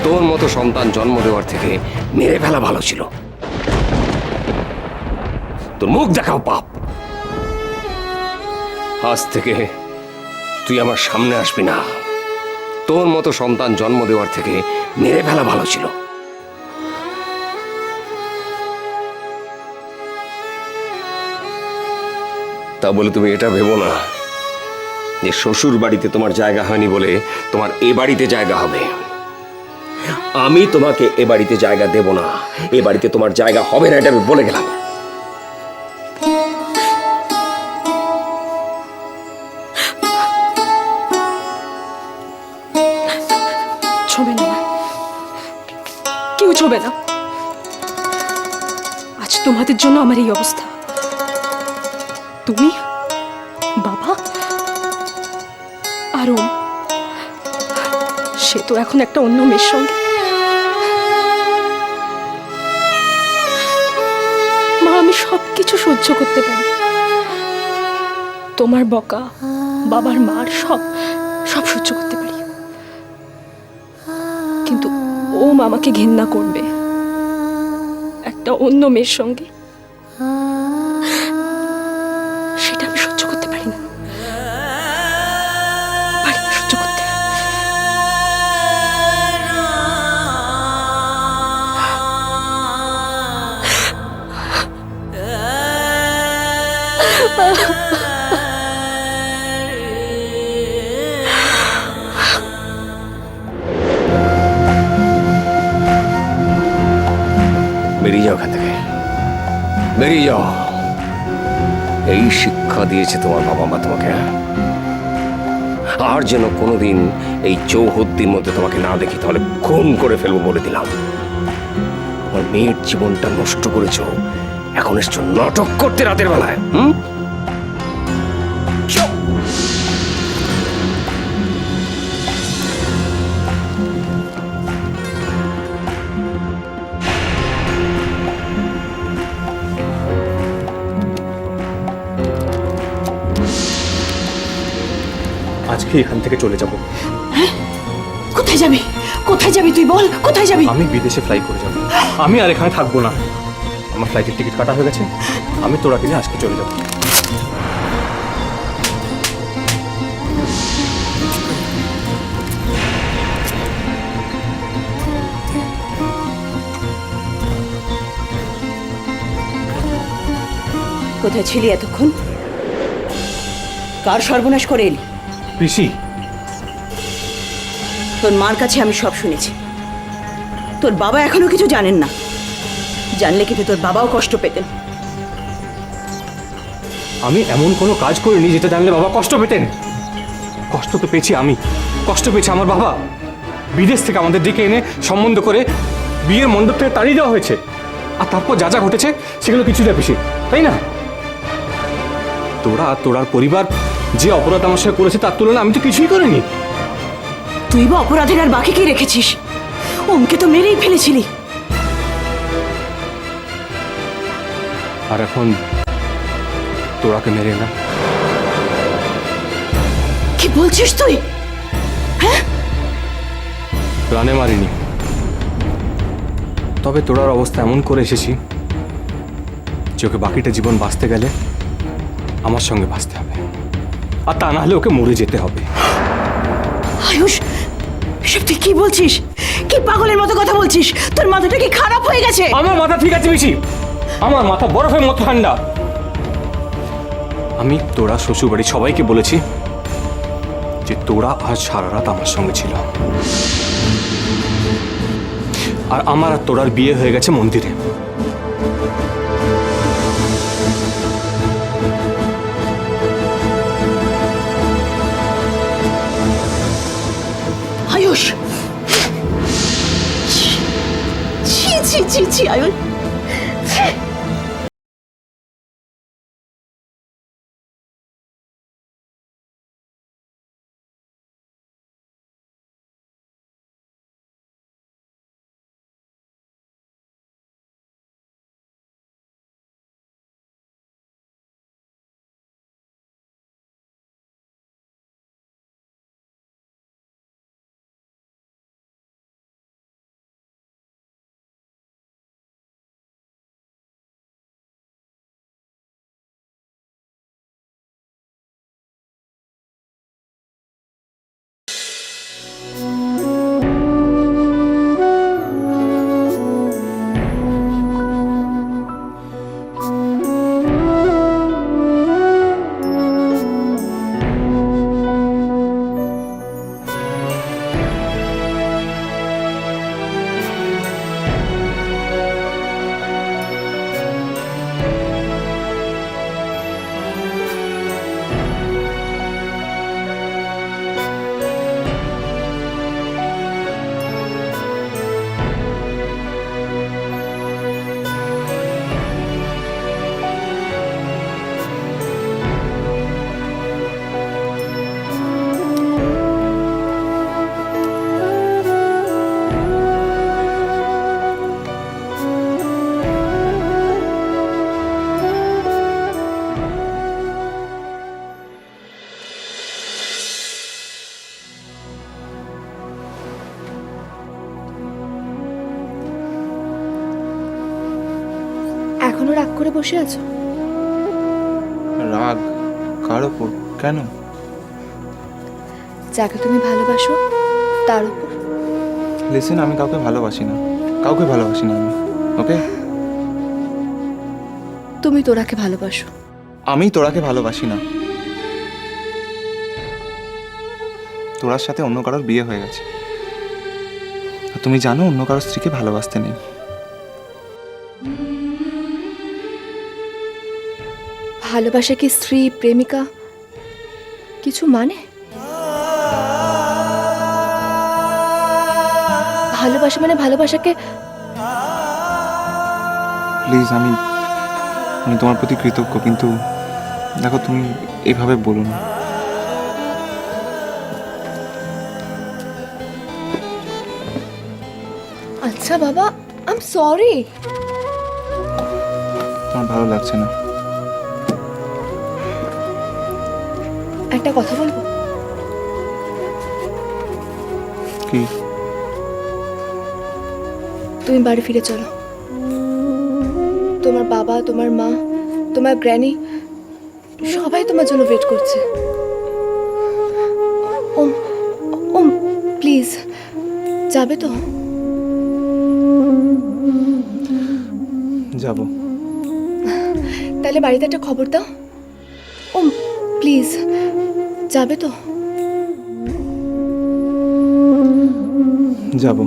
তোর মতো সন্তান জন্ম দেওয়ার থেকে মেরে ফেলা ভালো ছিল। তোর মুখ দেখাও পাপ। আজ থেকে তুই আমার সামনে আসবি না। তোর মতো সন্তান জন্ম দেওয়ার থেকে মেরে ফেলা ভালো ছিল। তা বলে তুমি এটা ভেবো না যে শ্বশুর বাড়িতে তোমার জায়গা হয়নি বলে তোমার এ বাড়িতে জায়গা হবে। আমি তোমাকে এ বাড়িতে জায়গা দেব না, এ বাড়িতে তোমার জায়গা হবে না, এটা আমি বলে গেলাম। ছবে না, কেউ ছবে না। আজ তোমাদের জন্য আমার এই অবস্থা। তুমি, বাবা আর ওম, সে তো এখন একটা অন্য মেয়ের সঙ্গে। মা, আমি সবকিছু সহ্য করতে পারি, তোমার বকা, বাবার মার, সব সব সহ্য করতে পারি, কিন্তু ওম আমাকে ঘেন্না করবে একটা অন্য মেয়ের সঙ্গে, সেটা আমি সহ্য করতে পারি না। পারি না সহ্য করতে। বেরিয়ে যাও এখান থেকে, বেরিয়ে যাও। এই শিক্ষা দিয়েছে তোমার বাবা মা তোমাকে। আর যেন কোনোদিন এই চৌহদ্দির মধ্যে তোমাকে না দেখি, তাহলে খুন করে ফেলবো বলে দিলাম। আমার মেয়ের জীবনটা নষ্ট করেছো, এখন এসছো নাটক করতে রাতের বেলায়। আজকে এখান থেকে চলে যাব। কোথায় যাবি? কোথায় যাবি তুই বল, কোথায় যাবি? আমি বিদেশে ফ্লাই করে যাব। আমি আর এখানে থাকবো না। আমার ফ্লাইটের টিকিট কাটা হয়ে গেছে। আমি তোরা কিনে আজকে চলে যাব। কোথায় ছিলি এতক্ষণ? কার সর্বনাশ করে এলি? পিসি, তোর মার কাছে আমি সব শুনেছি। তোর বাবা এখনো কিছু জানেন না। জানলে কিন্তু তোর বাবাও কষ্ট পেতেন। আমি এমন কোনো কাজ করিনি যেটা জানলে বাবা কষ্ট পেতেন। কষ্ট তো পেয়েছি আমি, কষ্ট পেয়েছে আমার বাবা। বিদেশ থেকে আমাদের ডেকে এনে সম্বন্ধ করে বিয়ের মণ্ডপ থেকে তাড়িয়ে দেওয়া হয়েছে। আর তারপর যা যা ঘটেছে সেগুলো কিছুটা পিসি, তাই না? তোরার পরিবার যে অপরাধ আমার সাথে করেছে তার তুলনায় আমি তো কিছুই করিনি। তুই বা অপরাধের আর বাকি কি রেখেছিস? ওমকে তো মেরেই ফেলেছিলি। আর এখন তোরাকে মেরে না। কি বলছিস তুই? হ্যাঁ, প্রাণে মারিনি, তবে তোরার অবস্থা এমন করে এসেছি যে ওকে বাকিটা জীবন বাঁচতে গেলে আমার সঙ্গে বাঁচতে হবে, আর তা না হলে ওকে মরে যেতে হবে। আয়ুষ, এসব তুই কি বলছিস? কি পাগলের মতো কথা বলছিস? তোর মাথাটা কি খারাপ হয়ে গেছে? আমার মাথা ঠিক আছে বেশি, আমার মাথা বরফের মতো ঠান্ডা। আমি তোরা শ্বশুরবাড়ি সবাইকে বলেছি যে তোরা আজ সারা রাত আমার সঙ্গে ছিল, আর আমার আর তোরার বিয়ে হয়ে গেছে মন্দিরে। আয়ুষ, ছি ছি ছি ছি আয়ুষ। এখনো রাগ করে বসে আছো? রাগ কার ওপর? কেন? যাকে তুমি ভালোবাসো তার উপর। লিসেন, আমি কাউকে ভালোবাসি না, কাউকে ভালোবাসি না আমি, ওকে? তুমি তোরাকে ভালোবাসো। আমি তোরাকে ভালোবাসি না। তোরার সাথে অন্য কারোর বিয়ে হয়ে গেছে, আর তুমি জানো অন্য কারোর স্ত্রীকে ভালোবাসতে নেই। ভালোবাসা কি স্ত্রী, প্রেমিকা কিছু মানে? ভালোবাসা মানে ভালোবাসাকে। প্লিজ, আমি তোমার প্রতি কৃতজ্ঞ, কিন্তু দেখো তুমি এভাবে বলো না। আচ্ছা বাবা, আই এম সরি। তোমার ভালো লাগছে না? একটা কথা বলবো? কি? তুমি বাড়ি ফিরে চলো। তোমার বাবা, তোমার মা, তোমার গ্র্যানি সবাই তোমার জন্য ওয়েট করছে। ওম ওম প্লিজ, যাবে তো? যাব। তাহলে বাড়িতে একটা খবর দাও। ওম প্লিজ, যাবে তো? যাব।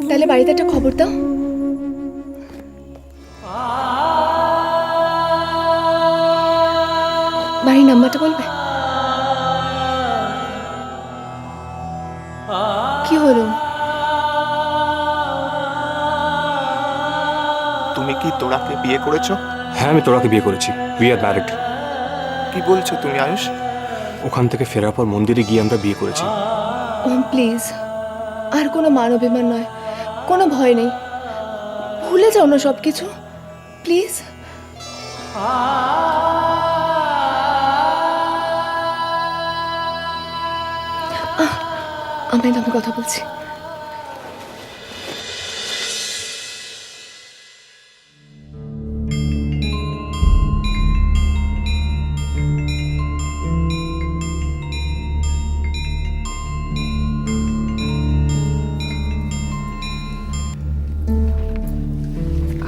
তাহলে বাড়িতে একটা খবর দাও। বাড়ির নাম্বারটা বলবে? কি হলো? তুমি কি তোরাকে বিয়ে করেছো? হ্যাঁ, আমি তোরাকে বিয়ে করেছি। We are married. কি বলছো তুমি আয়ুষ? ওখান থেকে ফেরার পর মন্দিরে গিয়ে আমরা বিয়ে করেছি। ওম প্লিজ, আর কোনো মান অভিমান নয়, কোনো ভয় নেই, ভুলে যাও না সব কিছু, প্লিজ। আমি কথা বলছি।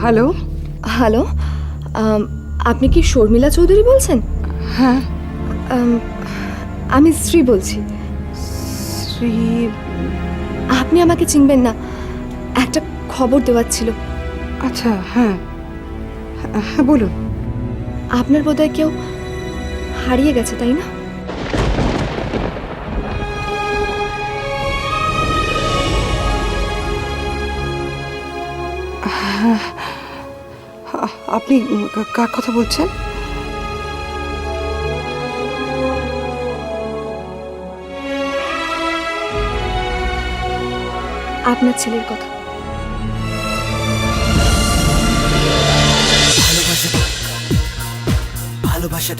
হ্যালো। হ্যালো, আপনি কি শর্মিলা চৌধুরী বলছেন? হ্যাঁ, আমি শ্রী বলছি। শ্রী। আপনি আমাকে চিনবেন না, একটা খবর দেওয়ার ছিল। আচ্ছা, হ্যাঁ হ্যাঁ বলুন। আপনার বোধহয় কেউ হারিয়ে গেছে, তাই না? আপনি কার কথা বলছেন? আপনার ছেলের কথা। ভালোবাসা